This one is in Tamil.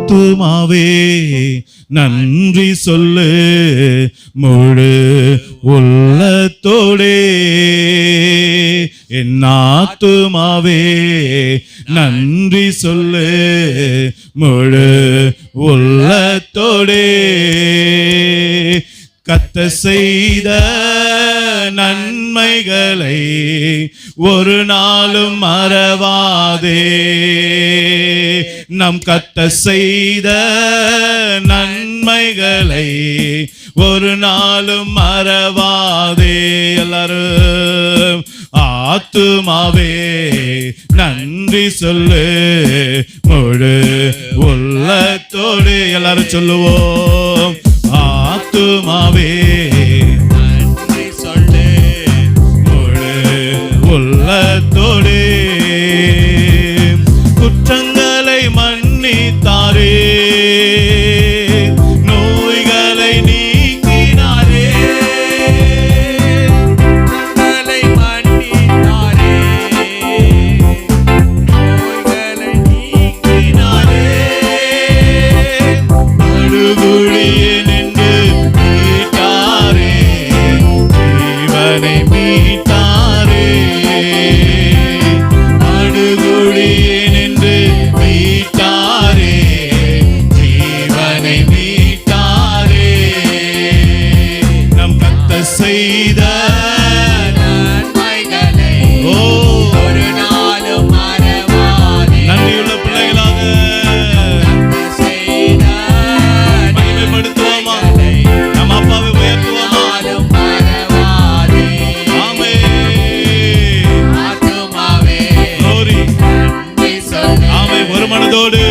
ஆத்துமாவே நன்றி சொல்லு முழு உள்ளத்தோடே. என் ஆத்துமாவே நன்றி சொல்லு முழு உள்ளத்தோடே. கர்த்தர் செய்த நன்மைகளை ஒரு நாளும் மறவாதே. நம் கர்த்தர் செய்த நன்மைகளை ஒரு நாளும் மறவாதே. எல்லாரும் ஆத்துமாவே நன்றி சொல்லு முழு உள்ளத்தோடு. எல்லாரும் சொல்லுவோம், ஆத்துமாவே நன்றி சொல்லு முழு உள்ளத்தோடு. குற்றங்களை மன்னித்தாரே, நோய்களை நீக்கினாரே. குற்றங்களை மன்னித்தாரே, நோய்களை நீக்கினாரே. அழுகுழியே நின்று மீட்டாரே, ஜீவனை மீட்டாரே. அழுகுழியே நின்று மீட்டாரே, ஜீவனை மீட்டாரே. நம் கர்த்தர் செய்த நன்மைகளை ஒரு நாளும் மறவாதே. நன்றியுள்ள பிள்ளைகளாக மகிமைப்படுத்துவோமா? நம் அப்பாவை உயர்த்துவோமா? ஆமே. ஆத்துமாவே ஆமே. ஒரு மனதோடு